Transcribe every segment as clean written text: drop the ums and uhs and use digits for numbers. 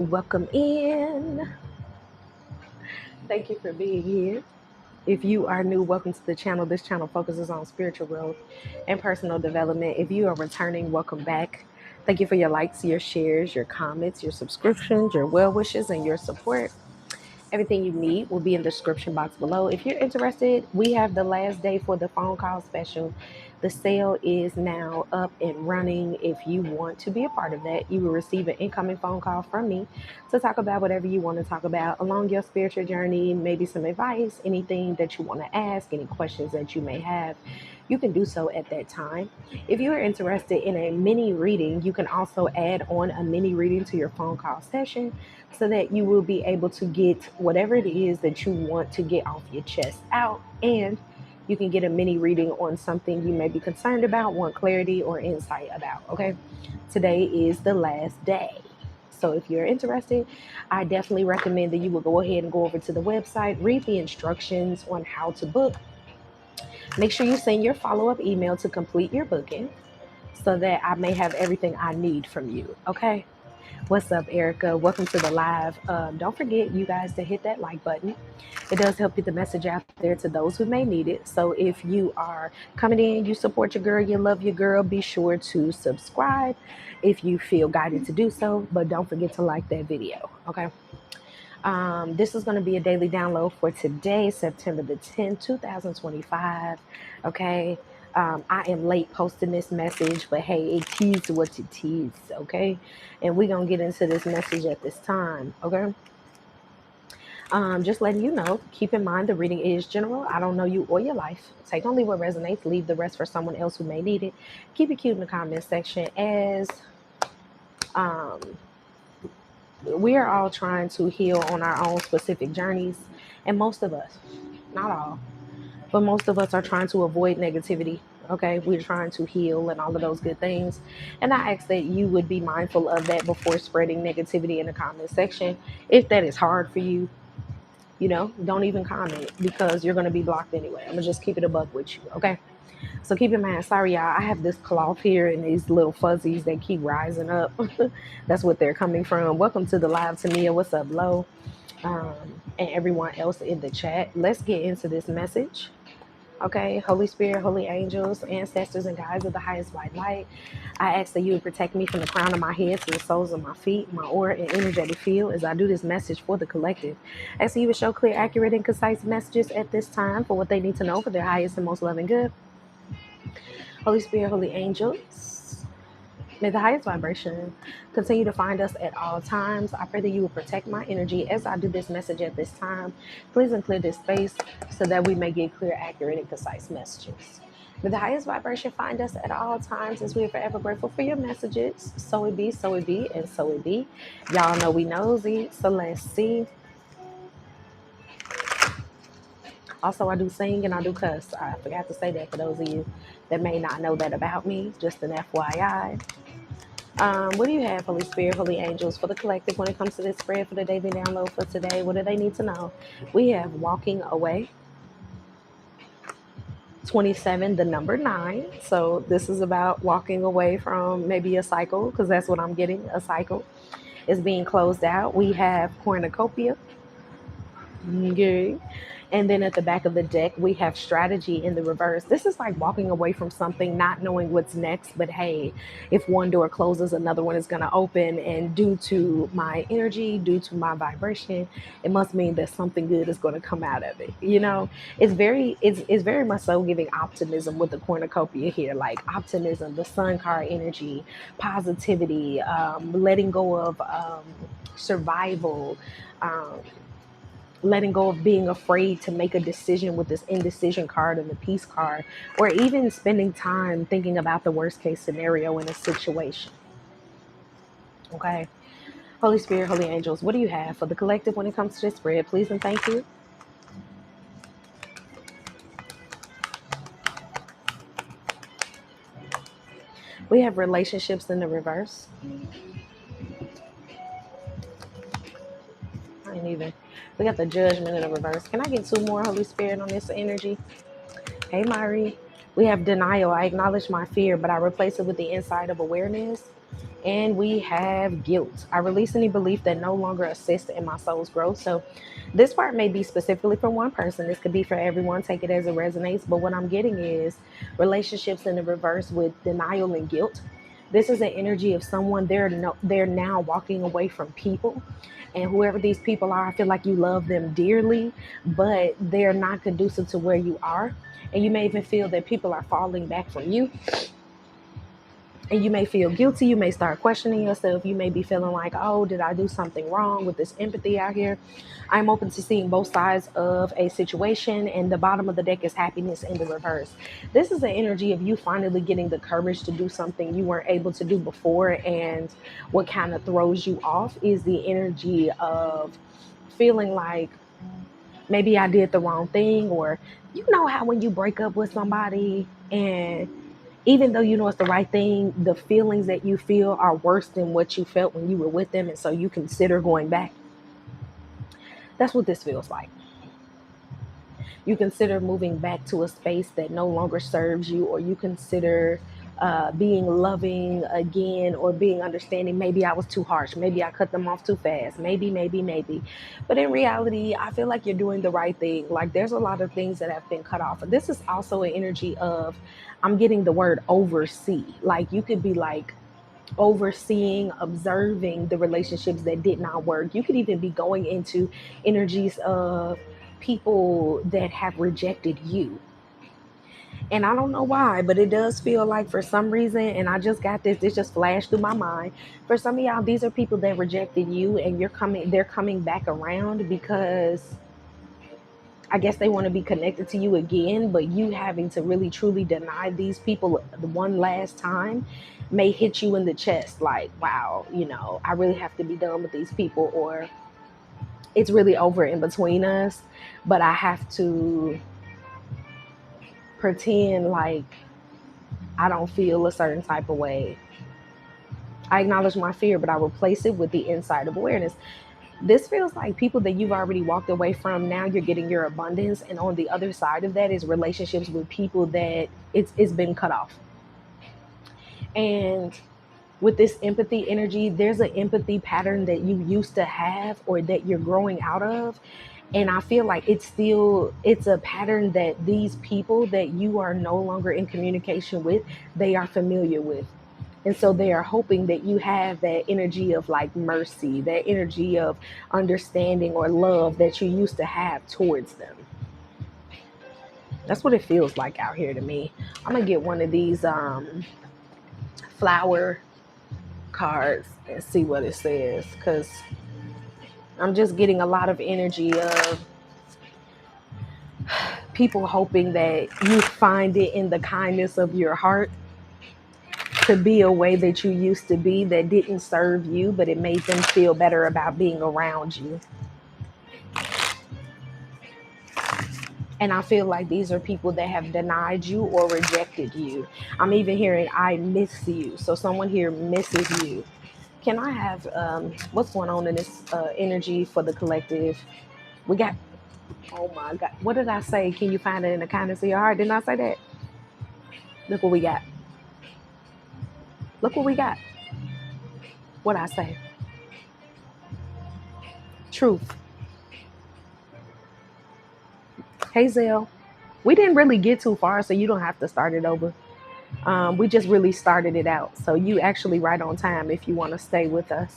Welcome in. Thank you for being here. If you are new, welcome to the channel. This channel focuses on spiritual growth and personal development. If you are returning, welcome back. Thank you for your likes, your shares, your comments, your subscriptions, your well wishes, and your support. Everything you need will be in the description box below. If you're interested, we have the last day for the phone call special. The sale is now up and running. If you want to be a part of that, you will receive an incoming phone call from me to talk about whatever you want to talk about along your spiritual journey, maybe some advice, anything that you want to ask, any questions that you may have. You can do so at that time. If you are interested in a mini reading, you can also add on a mini reading to your phone call session so that you will be able to get whatever it is that you want to get off your chest out, and you can get a mini reading on something you may be concerned about, want clarity or insight about. Okay, today is the last day. So if you're interested, I definitely recommend that you will go ahead and go over to the website, read the instructions on how to book. Make sure you send your follow-up email to complete your booking so that I may have everything I need from you. Okay. What's up, Erica? Welcome to the live. Don't forget, you guys, to hit that like button. It does help get the message out there to those who may need it. So if you are coming in, you support your girl, you love your girl, be sure to subscribe if you feel guided to do so. But don't forget to like that video, okay? This is going to be a daily download for today, September the 10th, 2025, okay? I am late posting this message, but hey, it is what it is, okay? And we're going to get into this message at this time, okay? Just letting you know, keep in mind the reading is general. I don't know you or your life. Take only what resonates, leave the rest for someone else who may need it. Keep it cute in the comment section as we are all trying to heal on our own specific journeys. And most of us, not all, but most of us are trying to avoid negativity. Okay, we're trying to heal and all of those good things. And I ask that you would be mindful of that before spreading negativity in the comment section. If that is hard for you, don't even comment because you're going to be blocked anyway. I'm going to just keep it a buck with you. Okay. So keep in mind, sorry, y'all, I have this cloth here and these little fuzzies that keep rising up. That's what they're coming from. Welcome to the live, Tamia. What's up, Lo? And everyone else in the chat. Let's get into this message. Okay, Holy Spirit, holy angels, ancestors, and guides of the highest white light, I ask that you would protect me from the crown of my head to the soles of my feet, my aura and energetic field as I do this message for the collective. I ask that you would show clear, accurate, and concise messages at this time for what they need to know for their highest and most loving good. Holy Spirit, holy angels, may the highest vibration continue to find us at all times. I pray that you will protect my energy as I do this message at this time. Please clear this space so that we may get clear, accurate, and concise messages. May the highest vibration find us at all times as we are forever grateful for your messages. So it be, and so it be. Y'all know we nosy, so let's see. Also, I do sing and I do cuss. I forgot to say that for those of you that may not know that about me. Just an FYI. What do you have, Holy Spirit, holy angels, for the collective when it comes to this spread for the daily download for today? What do they need to know? We have walking away. 27, the number 9. So this is about walking away from maybe a cycle, because that's what I'm getting. A cycle is being closed out. We have cornucopia. Okay. And then at the back of the deck, we have strategy in the reverse. This is like walking away from something, not knowing what's next. But hey, if one door closes, another one is going to open. And due to my energy, due to my vibration, it must mean that something good is going to come out of it. It's very much so giving optimism with the cornucopia here, like optimism, the sun card energy, positivity, letting go of survival, letting go of being afraid to make a decision with this indecision card and the peace card, or even spending time thinking about the worst case scenario in a situation. Okay. Holy Spirit, holy angels, what do you have for the collective when it comes to this spread? Please and thank you. We have relationships in the reverse. We got the judgment in the reverse. Can I get 2 more, Holy Spirit, on this energy? Hey, Mari. We have denial. I acknowledge my fear, but I replace it with the insight of awareness. And we have guilt. I release any belief that no longer assists in my soul's growth. So this part may be specifically for one person. This could be for everyone. Take it as it resonates. But what I'm getting is relationships in the reverse with denial and guilt. This is an energy of someone they're now walking away from people. And whoever these people are, I feel like you love them dearly, but they're not conducive to where you are. And you may even feel that people are falling back from you, and you may feel guilty. You may start questioning yourself. You may be feeling like, oh, did I do something wrong with this empathy out here? I'm open to seeing both sides of a situation, and the bottom of the deck is happiness in the reverse. This is the energy of you finally getting the courage to do something you weren't able to do before. And what kind of throws you off is the energy of feeling like maybe I did the wrong thing, or you know how when you break up with somebody and even though you know it's the right thing, the feelings that you feel are worse than what you felt when you were with them. And so you consider going back. That's what this feels like. You consider moving back to a space that no longer serves you, or you consider being loving again, or being understanding. Maybe I was too harsh. Maybe I cut them off too fast. Maybe. But in reality, I feel like you're doing the right thing. Like there's a lot of things that have been cut off. This is also an energy of, I'm getting the word oversee. Like you could be like, overseeing, observing the relationships that did not work. You could even be going into energies of people that have rejected you. And I don't know why, but it does feel like for some reason, and I just got this just flashed through my mind. For some of y'all, these are people that rejected you, and they're coming back around because I guess they want to be connected to you again, but you having to really truly deny these people the one last time may hit you in the chest like, wow, I really have to be done with these people, or it's really over in between us, but I have to pretend like I don't feel a certain type of way. I acknowledge my fear, but I replace it with the insight of awareness. This feels like people that you've already walked away from. Now you're getting your abundance. And on the other side of that is relationships with people that it's been cut off. And with this empathy energy, there's an empathy pattern that you used to have or that you're growing out of. And I feel like it's a pattern that these people that you are no longer in communication with, they are familiar with. And so they are hoping that you have that energy of like mercy, that energy of understanding or love that you used to have towards them. That's what it feels like out here to me. I'm gonna get one of these flower cards and see what it says, because I'm just getting a lot of energy of people hoping that you find it in the kindness of your heart to be a way that you used to be that didn't serve you, but it made them feel better about being around you. And I feel like these are people that have denied you or rejected you. I'm even hearing, I miss you. So someone here misses you. Can I have, what's going on in this energy for the collective? We got, oh my God. What did I say? Can you find it in the kindness of your heart? Didn't I say that? Look what we got. Look what we got. What I say? Truth. Hey, Zell. We didn't really get too far, so you don't have to start it over. We just really started it out. So you actually right on time if you want to stay with us.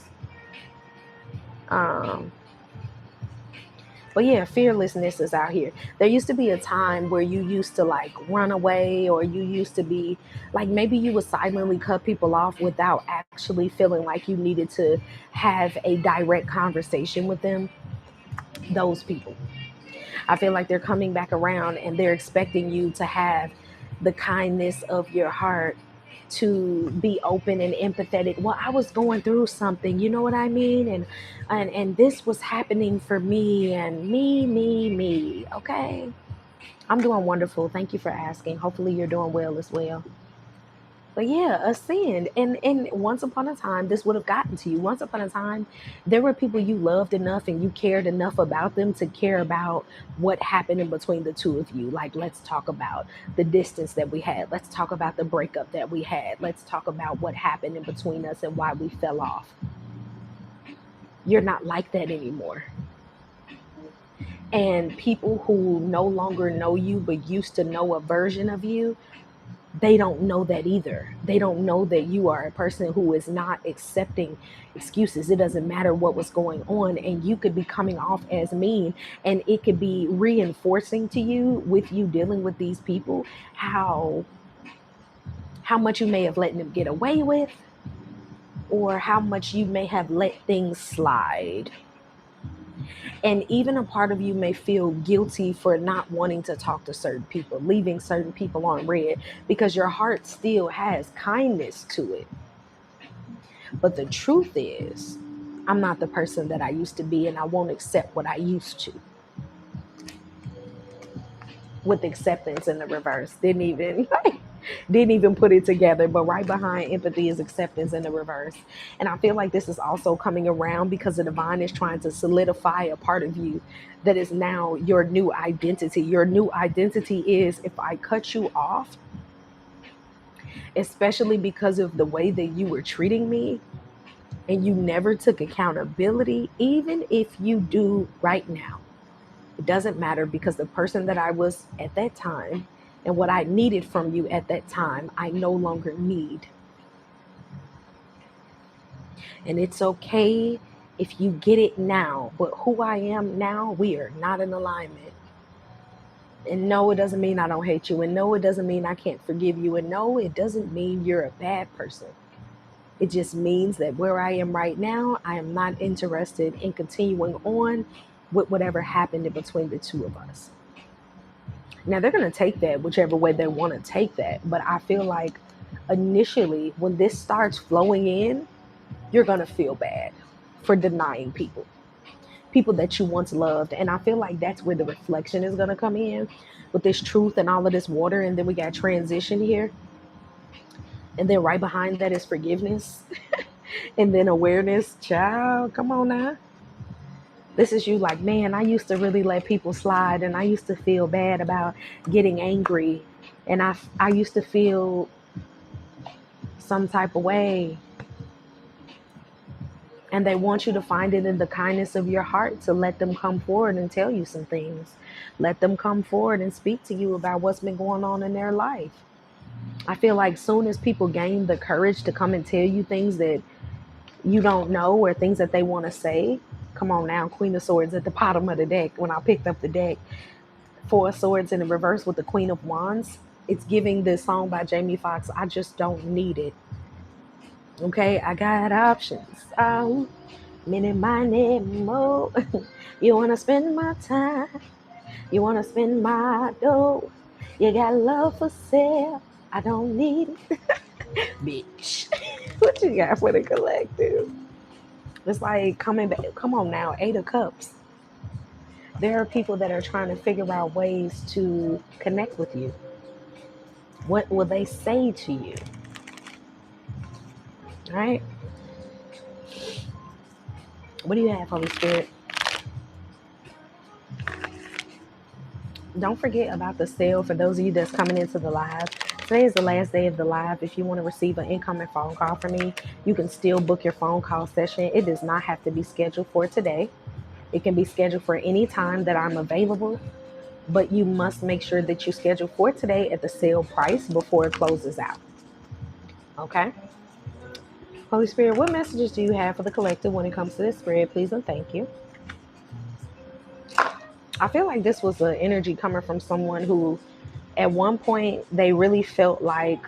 But yeah, fearlessness is out here. There used to be a time where you used to like run away, or you used to be like, maybe you would silently cut people off without actually feeling like you needed to have a direct conversation with them. Those people, I feel like they're coming back around and they're expecting you to have the kindness of your heart, to be open and empathetic. Well, I was going through something, you know what I mean? And this was happening for me, and me. Okay. I'm doing wonderful. Thank you for asking. Hopefully you're doing well as well. But yeah, ascend. And once upon a time, this would have gotten to you. Once upon a time, there were people you loved enough and you cared enough about them to care about what happened in between the two of you. Like, let's talk about the distance that we had. Let's talk about the breakup that we had. Let's talk about what happened in between us and why we fell off. You're not like that anymore. And people who no longer know you but used to know a version of you, they don't know that either. They don't know that you are a person who is not accepting excuses. It doesn't matter what was going on, and you could be coming off as mean, and it could be reinforcing to you with you dealing with these people how much you may have let them get away with, or how much you may have let things slide. And even a part of you may feel guilty for not wanting to talk to certain people, leaving certain people on red, because your heart still has kindness to it. But the truth is, I'm not the person that I used to be, and I won't accept what I used to. With acceptance in the reverse. Didn't even put it together, but right behind empathy is acceptance in the reverse. And I feel like this is also coming around because the divine is trying to solidify a part of you that is now your new identity. Your new identity is, if I cut you off, especially because of the way that you were treating me and you never took accountability, even if you do right now, it doesn't matter, because the person that I was at that time and what I needed from you at that time, I no longer need. And it's okay if you get it now, but who I am now, we are not in alignment. And no, it doesn't mean I don't hate you. And no, it doesn't mean I can't forgive you. And no, it doesn't mean you're a bad person. It just means that where I am right now, I am not interested in continuing on with whatever happened in between the two of us. Now, they're going to take that whichever way they want to take that. But I feel like initially, when this starts flowing in, you're going to feel bad for denying people that you once loved. And I feel like that's where the reflection is going to come in with this truth and all of this water. And then we got transition here. And then right behind that is forgiveness. And then awareness. Child, come on now. This is you like, man, I used to really let people slide, and I used to feel bad about getting angry. And I used to feel some type of way. And they want you to find it in the kindness of your heart to let them come forward and tell you some things. Let them come forward and speak to you about what's been going on in their life. I feel like soon as people gain the courage to come and tell you things that you don't know, or things that they want to say. Come on now, Queen of Swords at the bottom of the deck. When I picked up the deck, Four of Swords in the reverse with the Queen of Wands. It's giving this song by Jamie Foxx, I just don't need it. Okay, I got options. Many, many more. You want to spend my time. You want to spend my dough. You got love for sale. I don't need it. Bitch. What you got for the collective? It's like coming back. Come on now, 8 of Cups. There are people that are trying to figure out ways to connect with you. What will they say to you? All right. What do you have, Holy Spirit? Don't forget about the sale for those of you that's coming into the live. Today is the last day of the live. If you want to receive an incoming phone call from me, you can still book your phone call session. It does not have to be scheduled for today. It can be scheduled for any time that I'm available, but you must make sure that you schedule for today at the sale price before it closes out. Okay? Holy Spirit, what messages do you have for the collective when it comes to this spread? Please and thank you. I feel like this was an energy coming from someone who at one point they really felt like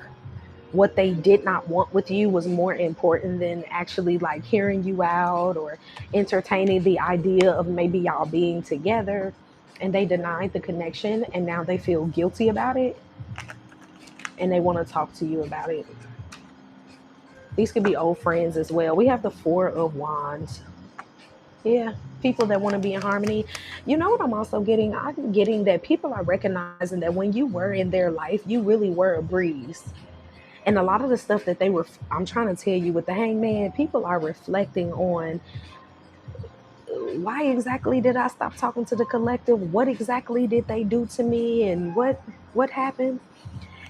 what they did not want with you was more important than actually like hearing you out or entertaining the idea of maybe y'all being together, and they denied the connection, and now they feel guilty about it and they want to talk to you about it. These could be old friends as well. We have the Four of Wands. Yeah, people that want to be in harmony. You know what I'm also getting? I'm getting that people are recognizing that when you were in their life, you really were a breeze. And a lot of the stuff that I'm trying to tell you with the Hangman, people are reflecting on why exactly did I stop talking to the collective? What exactly did they do to me? And what happened?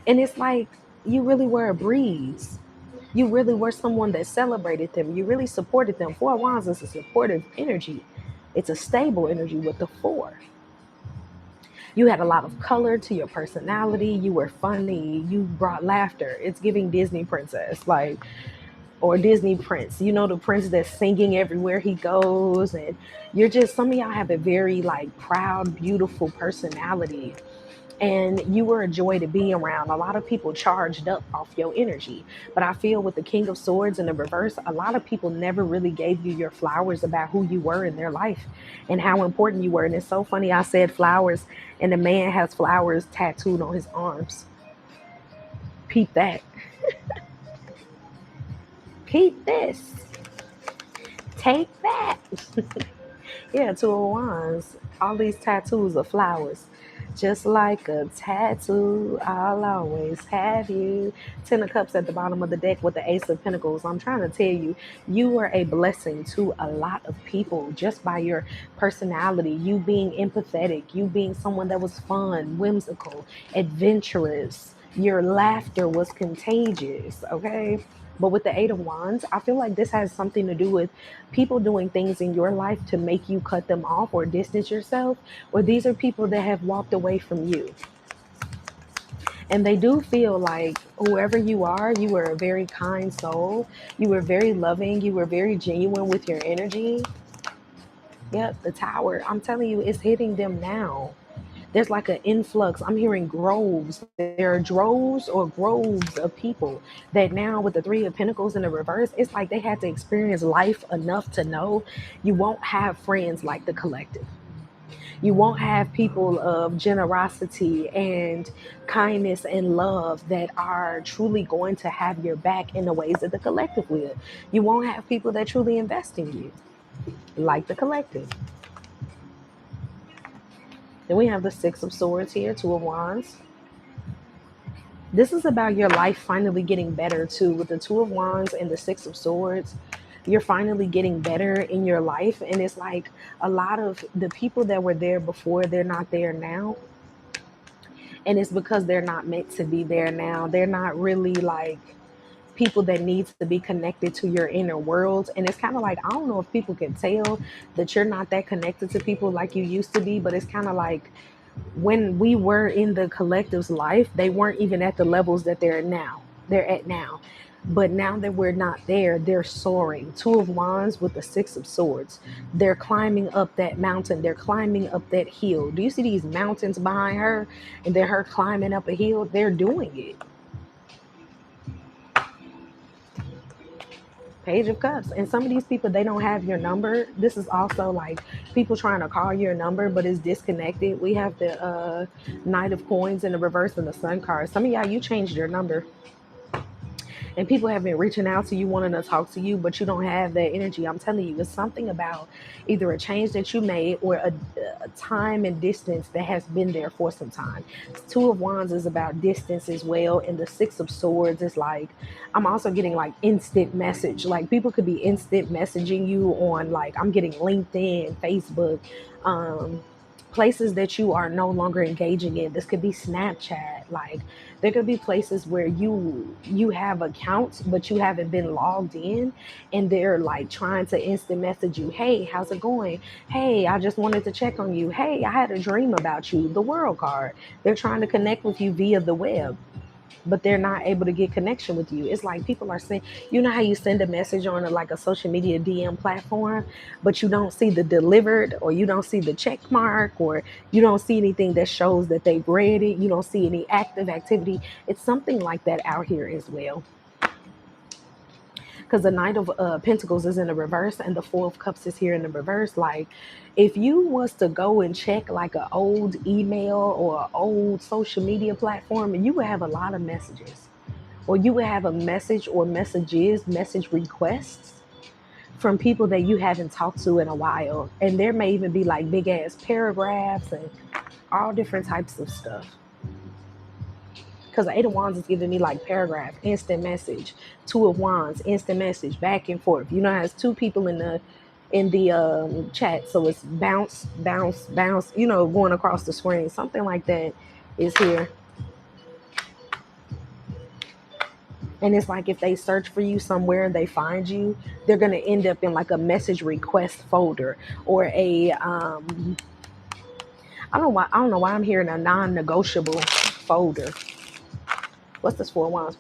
And it's like, you really were a breeze. You really were someone that celebrated them. You really supported them. Four of Wands is a supportive energy. It's a stable energy with the four. You had a lot of color to your personality. You were funny. You brought laughter. It's giving Disney princess, like, or Disney prince. You know, the prince that's singing everywhere he goes. And you're just, some of y'all have a very like proud, beautiful personality. And you were a joy to be around. A lot of people charged up off your energy. But I feel with the King of Swords in the reverse, a lot of people never really gave you your flowers about who you were in their life and how important you were. And it's so funny, I said flowers, and the man has flowers tattooed on his arms. Peep that. Peep this. Take that. Yeah, Two of Wands. All these tattoos are flowers. Just like a tattoo, I'll always have you. Ten of Cups at the bottom of the deck with the Ace of Pentacles. I'm trying to tell you, you were a blessing to a lot of people just by your personality, you being empathetic, you being someone that was fun, whimsical, adventurous. Your laughter was contagious, okay? But with the Eight of Wands, I feel like this has something to do with people doing things in your life to make you cut them off or distance yourself, or these are people that have walked away from you. And they do feel like whoever you are, you were a very kind soul. You were very loving. You were very genuine with your energy. Yep, the Tower. I'm telling you, it's hitting them now. There's like an influx. I'm hearing groves. There are droves or groves of people that now with the Three of Pentacles in the reverse, it's like they had to experience life enough to know you won't have friends like the collective. You won't have people of generosity and kindness and love that are truly going to have your back in the ways that the collective will. You won't have people that truly invest in you like the collective. Then we have the Six of Swords here, Two of Wands. This is about your life finally getting better too. With the Two of Wands and the Six of Swords, you're finally getting better in your life. And it's like a lot of the people that were there before, they're not there now. And it's because they're not meant to be there now. They're not really like people that needs to be connected to your inner world. And it's kind of like, I don't know if people can tell that you're not that connected to people like you used to be, but it's kind of like when we were in the collective's life, they weren't even at the levels that they're at now. But now that we're not there, they're soaring. Two of Wands with the Six of Swords. They're climbing up that mountain. They're climbing up that hill. Do you see these mountains behind her? And then her climbing up a hill. They're doing it. Page of Cups. And some of these people, they don't have your number. This is also like people trying to call your number, but it's disconnected. We have the Knight of Coins in the reverse and the Sun card. Some of y'all, you changed your number. And people have been reaching out to you, wanting to talk to you, but you don't have that energy. I'm telling you, it's something about either a change that you made or a time and distance that has been there for some time. Two of Wands is about distance as well. And the Six of Swords is like, I'm also getting like instant message. Like people could be instant messaging you on like, I'm getting LinkedIn, Facebook, places that you are no longer engaging in. This could be Snapchat. Like there could be places where you have accounts but you haven't been logged in, and they're like trying to instant message you. Hey, how's it going? Hey, I just wanted to check on you. Hey, I had a dream about you. The World card. They're trying to connect with you via the web, but they're not able to get connection with you. It's like people are saying, you know how you send a message on like a social media DM platform, but you don't see the delivered, or you don't see the check mark, or you don't see anything that shows that they've read it. You don't see any active activity. It's something like that out here as well. Because the Knight of Pentacles is in the reverse and the Four of Cups is here in the reverse. Like if you was to go and check like an old email or an old social media platform, and you would have a lot of messages, or you would have a message or message requests from people that you haven't talked to in a while. And there may even be like big ass paragraphs and all different types of stuff. because the Eight of Wands is giving me like paragraph, instant message. Two of Wands, instant message, back and forth. You know, it has two people in the chat, so it's bounce, bounce, bounce. You know, going across the screen, something like that is here. And it's like if they search for you somewhere and they find you, they're gonna end up in like a message request folder or a I don't know why I'm hearing a non-negotiable folder. What's this Four of Wands?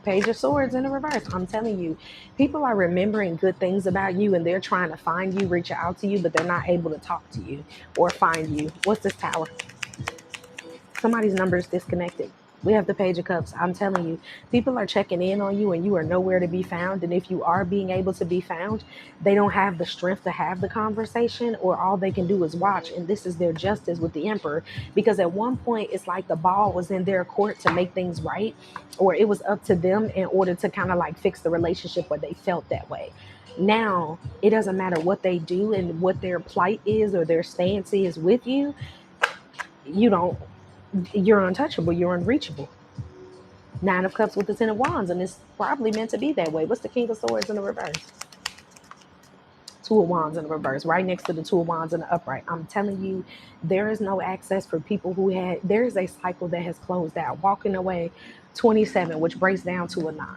Page of Swords in the reverse. I'm telling you, people are remembering good things about you and they're trying to find you, reach out to you, but they're not able to talk to you or find you. What's this Tower? Somebody's number is disconnected. We have the Page of Cups. I'm telling you, people are checking in on you and you are nowhere to be found. And if you are being able to be found, they don't have the strength to have the conversation, or all they can do is watch. And this is their justice with the Emperor, because at one point it's like the ball was in their court to make things right, or it was up to them in order to kind of like fix the relationship where they felt that way. Now, it doesn't matter what they do and what their plight is or their stance is with you. You're untouchable, you're unreachable. Nine of Cups with the Ten of Wands, and it's probably meant to be that way. What's the King of Swords in the reverse? Two of Wands in the reverse, right next to the Two of Wands in the upright. I'm telling you, there is no access for people who there is a cycle that has closed out. Walking away, 27, which breaks down to a 9.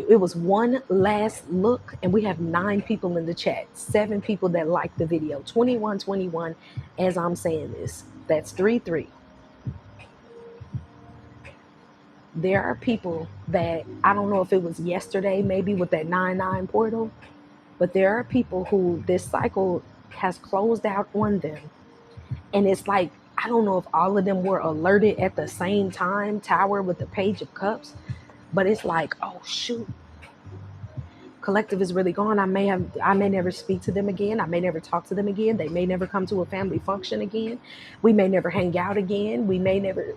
It was one last look, and we have 9 people in the chat, 7 people that liked the video, 21 as I'm saying this. That's 3-3. There are people that, I don't know if it was yesterday, maybe with that 9-9 portal, but there are people who this cycle has closed out on them. And it's like, I don't know if all of them were alerted at the same time, Tower with the Page of Cups, but it's like, oh shoot, collective is really gone. I may never speak to them again. I may never talk to them again. They may never come to a family function again. We may never hang out again. We may never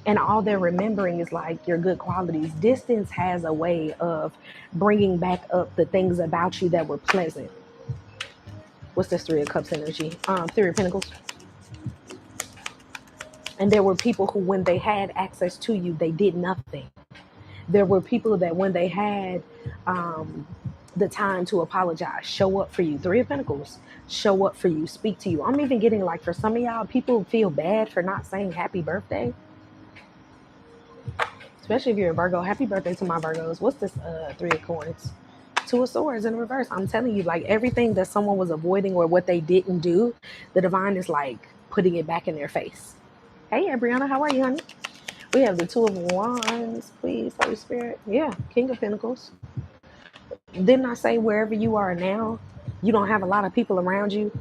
and all they're remembering is like your good qualities. Distance has a way of bringing back up the things about you that were pleasant. What's this Three of Cups energy? Three of Pentacles. And there were people who, when they had access to you, they did nothing. There were people that when they had the time to apologize, show up for you. Three of Pentacles, show up for you, speak to you. I'm even getting like, for some of y'all, people feel bad for not saying happy birthday. Especially if you're a Virgo. Happy birthday to my Virgos. What's this Three of Coins? Two of Swords in reverse. I'm telling you, like everything that someone was avoiding or what they didn't do, the divine is like putting it back in their face. Hey, Brianna, how are you, honey? We have the Two of Wands, please, Holy Spirit. Yeah, King of Pentacles. Didn't I say wherever you are now, you don't have a lot of people around you?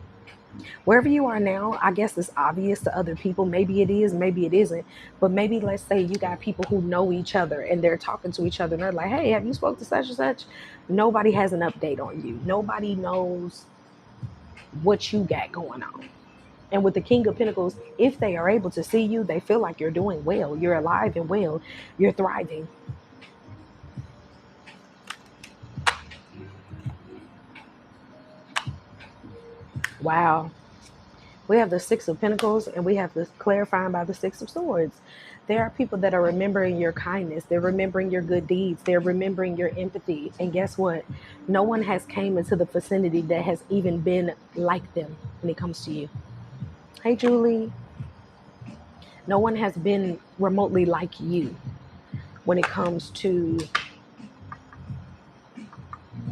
Wherever you are now, I guess it's obvious to other people. Maybe it is, maybe it isn't. But maybe let's say you got people who know each other and they're talking to each other and they're like, hey, have you spoke to such and such? Nobody has an update on you. Nobody knows what you got going on. And with the King of Pentacles, if they are able to see you, they feel like you're doing well. You're alive and well. You're thriving. Wow. We have the Six of Pentacles and we have this clarifying by the Six of Swords. There are people that are remembering your kindness. They're remembering your good deeds. They're remembering your empathy. And guess what? No one has came into the vicinity that has even been like them when it comes to you. Hey, Julie. No one has been remotely like you when it comes to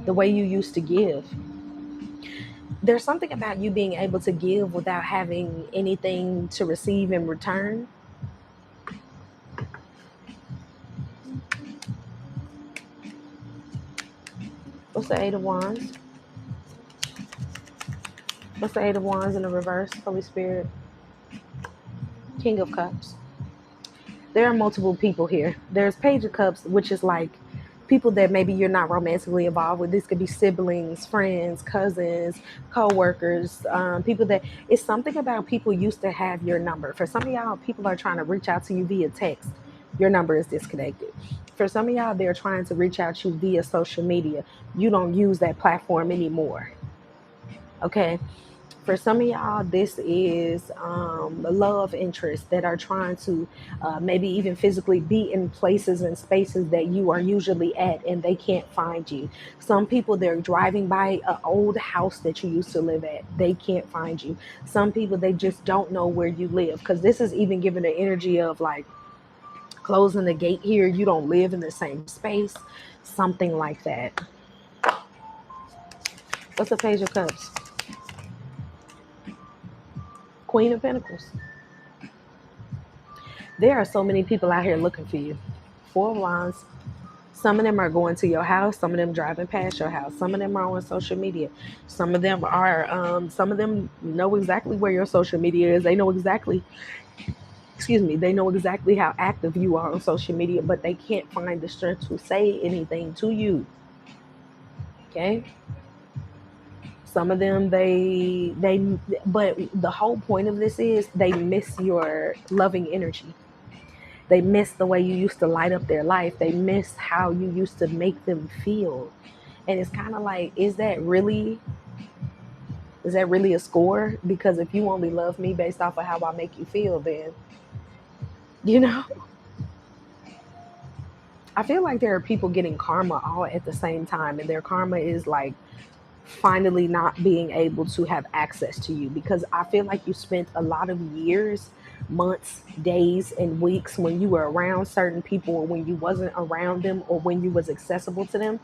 the way you used to give. There's something about you being able to give without having anything to receive in return. What's the Eight of Wands? What's the Eight of Wands in the reverse? Holy Spirit. King of Cups. There are multiple people here. There's Page of Cups, which is like people that maybe you're not romantically involved with. This could be siblings, friends, cousins, co-workers, people that, it's something about people used to have your number. For some of y'all, people are trying to reach out to you via text. Your number is disconnected. For some of y'all, they're trying to reach out to you via social media. You don't use that platform anymore. Okay. For some of y'all, this is love interests that are trying to maybe even physically be in places and spaces that you are usually at, and they can't find you. Some people, they're driving by an old house that you used to live at. They can't find you. Some people, they just don't know where you live, because this is even giving the energy of like closing the gate here. You don't live in the same space, something like that. What's the Page of Cups? Queen of Pentacles. There are so many people out here looking for you. Four of Wands. Some of them are going to your house. Some of them driving past your house. Some of them are on social media. Some of them are, some of them know exactly where your social media is. They know exactly, they know exactly how active you are on social media, but they can't find the strength to say anything to you. Okay? Some of them, but the whole point of this is they miss your loving energy. They miss the way you used to light up their life. They miss how you used to make them feel. And it's kind of like, is that really a score? Because if you only love me based off of how I make you feel, then, I feel like there are people getting karma all at the same time. And their karma is like finally not being able to have access to you, because I feel like you spent a lot of years, months, days, and weeks when you were around certain people, or when you wasn't around them, or when you was accessible to them.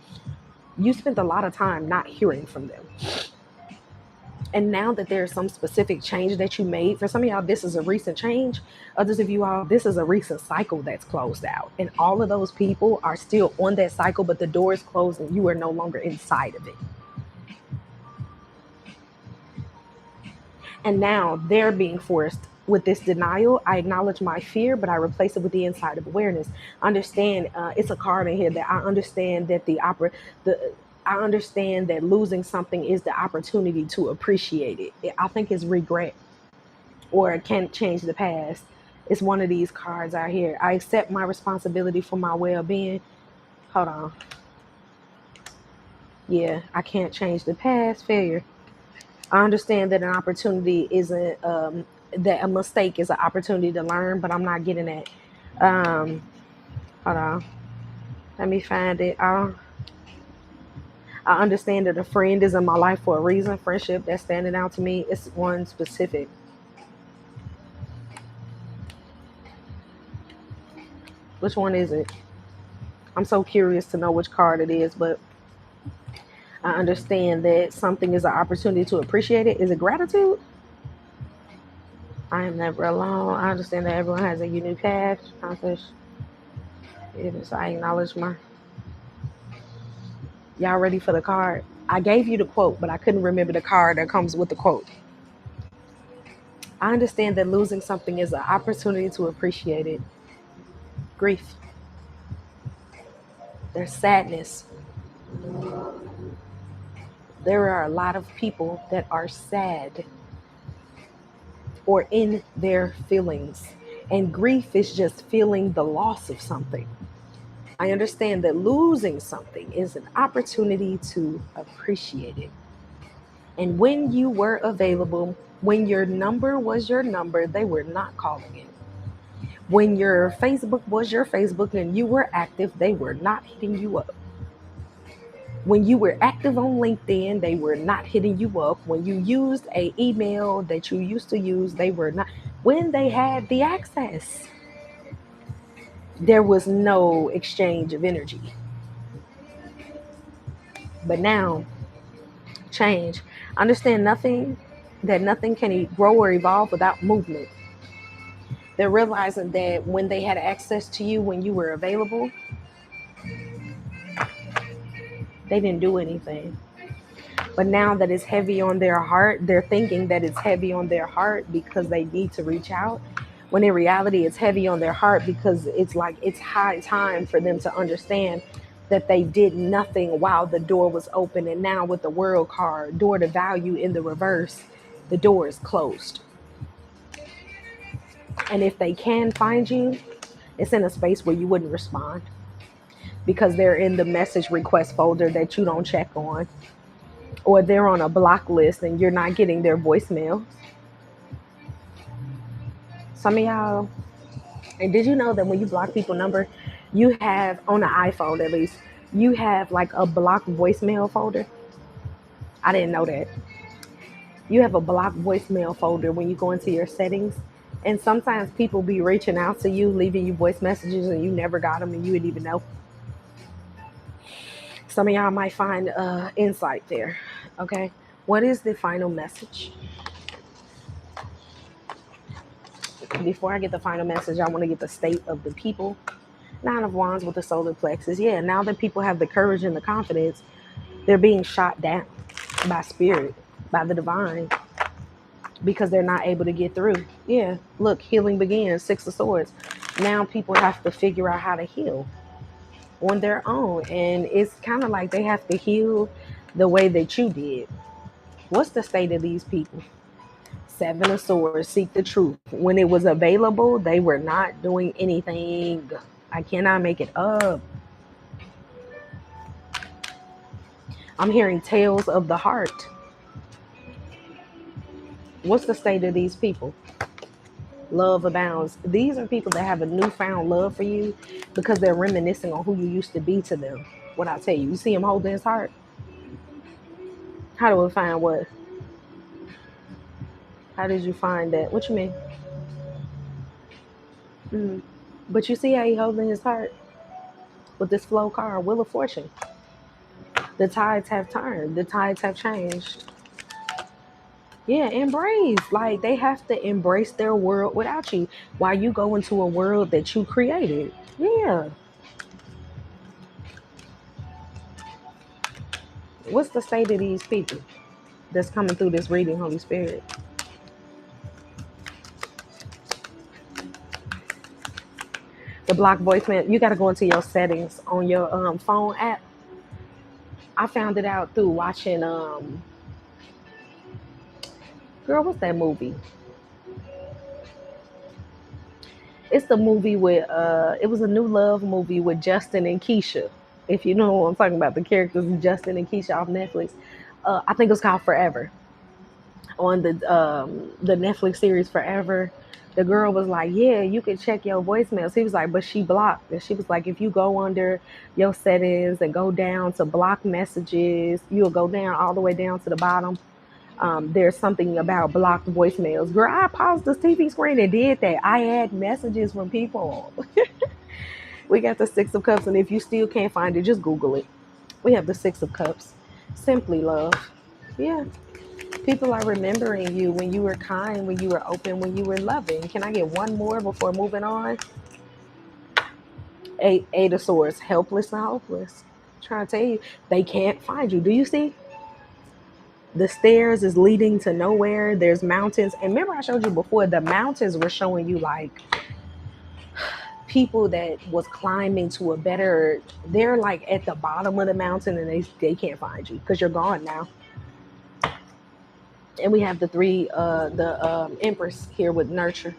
You spent a lot of time not hearing from them. And now that there's some specific change that you made, for some of y'all, this is a recent change. Others of you all, this is a recent cycle that's closed out. And all of those people are still on that cycle, but the door is closed and you are no longer inside of it. And now they're being forced with this denial. I acknowledge my fear, but I replace it with the inside of awareness. Understand, it's a card in here that I understand that I understand that losing something is the opportunity to appreciate it. I think it's regret, or it can't change the past. It's one of these cards out here. I accept my responsibility for my well-being. Hold on. Yeah, I can't change the past. Failure. I understand that an opportunity isn't, that a mistake is an opportunity to learn, but I'm not getting that. Hold on. Let me find it. I understand that a friend is in my life for a reason. Friendship that's standing out to me is one specific. Which one is it? I'm so curious to know which card it is, but I understand that something is an opportunity to appreciate it. Is it gratitude? I am never alone. I understand that everyone has a unique path. I acknowledge my... Y'all ready for the card? I gave you the quote, but I couldn't remember the card that comes with the quote. I understand that losing something is an opportunity to appreciate it. Grief. There's sadness. There are a lot of people that are sad or in their feelings. And grief is just feeling the loss of something. I understand that losing something is an opportunity to appreciate it. And when you were available, when your number was your number, they were not calling it. When your Facebook was your Facebook and you were active, they were not hitting you up. When you were active on LinkedIn, they were not hitting you up. When you used an email that you used to use, they were not. When they had the access, there was no exchange of energy. But now, change. Understand that nothing can grow or evolve without movement. They're realizing that when they had access to you, when you were available, they didn't do anything. But now that it's heavy on their heart, they're thinking that it's heavy on their heart because they need to reach out. When in reality, it's heavy on their heart because it's like it's high time for them to understand that they did nothing while the door was open. And now with the World card, door to value in the reverse, the door is closed. And if they can find you, it's in a space where you wouldn't respond because they're in the message request folder that you don't check on. or they're on a block list and you're not getting their voicemail. Some of y'all, and did you know that when you block people number, you have on an iPhone at least, you have like a blocked voicemail folder? I didn't know that. You have a blocked voicemail folder when you go into your settings. And sometimes people be reaching out to you, leaving you voice messages, and you never got them and you didn't even know. Some of y'all might find insight there. Okay. What is the final message? Before I get the final message, I want to get the state of the people. Nine of Wands with the solar plexus. Yeah, now that people have the courage and the confidence, they're being shot down by spirit, by the divine, because they're not able to get through. Yeah, look, healing begins. Six of Swords. Now people have to figure out how to heal on their own. And it's kind of like they have to heal the way that you did. What's the state of these people? Seven of Swords, seek the truth. When it was available, they were not doing anything. I cannot make it up. I'm hearing tales of the heart. What's the state of these people? Love abounds. These are people that have a newfound love for you because they're reminiscing on who you used to be to them. What I tell you, you see him holding his heart? How do we find what? How did you find that? What you mean? But you see how he holding his heart with this flow card, Wheel of Fortune. The tides have turned. The tides have changed. Yeah, embrace. Like, they have to embrace their world without you while you go into a world that you created. Yeah. What's the state of these people that's coming through this reading, Holy Spirit? The block voicemail, you got to go into your settings on your phone app. I found it out through watching, girl, what's that movie? It's the movie with, it was a new love movie with Justin and Keisha. If you know what I'm talking about, the characters of Justin and Keisha off Netflix. I think it was called Forever. On the Netflix series Forever, the girl was like, yeah, you can check your voicemails. He was like, but she blocked. And she was like, if you go under your settings and go down to block messages, you'll go down all the way down to the bottom. There's something about blocked voicemails. Girl, I paused the TV screen and did that. I had messages from people. We got the Six of Cups, and if you still can't find it, just Google it. We have the Six of Cups. Simply love. Yeah. People are remembering you when you were kind, when you were open, when you were loving. Can I get one more before moving on? Eight of Swords, helpless and hopeless. I'm trying to tell you, they can't find you. Do you see? The stairs is leading to nowhere. There's mountains. And remember I showed you before, the mountains were showing you like people that was climbing to a better, they're like at the bottom of the mountain and they can't find you because you're gone now. And we have the Empress here with nurture.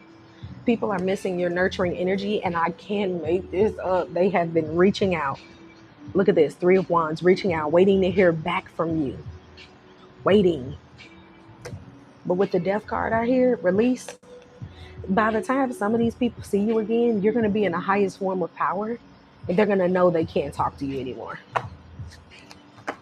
People are missing your nurturing energy, and I can't make this up. They have been reaching out. Look at this, Three of Wands, reaching out, waiting to hear back from you. Waiting. But with the Death card out here, release. By the time some of these people see you again, you're going to be in the highest form of power, and they're going to know they can't talk to you anymore.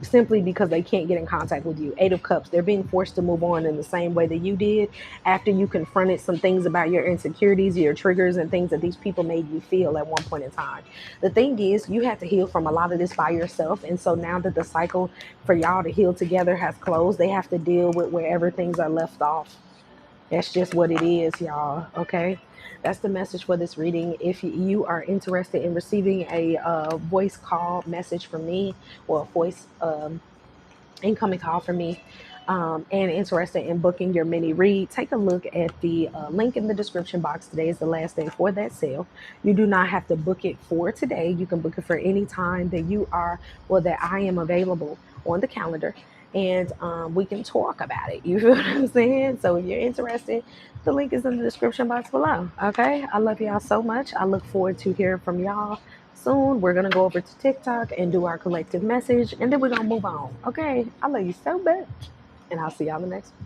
Simply because they can't get in contact with you. Eight of Cups, they're being forced to move on in the same way that you did after you confronted some things about your insecurities, your triggers, and things that these people made you feel at one point in time. The thing is, you have to heal from a lot of this by yourself, and so now that the cycle for y'all to heal together has closed, they have to deal with wherever things are left off. That's just what it is, y'all. Okay, that's the message for this reading. If you are interested in receiving a voice call message from me, or a voice incoming call from me, and interested in booking your mini read, take a look at the link in the description box. Today is the last day for that sale. You do not have to book it for today. You can book it for any time that you are, or that I am available on the calendar. And we can talk about it. You feel what I'm saying? So if you're interested, the link is in the description box below. Okay? I love y'all so much. I look forward to hearing from y'all Soon, we're going to go over to TikTok and do our collective message, and then we're going to move on. Okay? I love you so much, and I'll see y'all in the next one.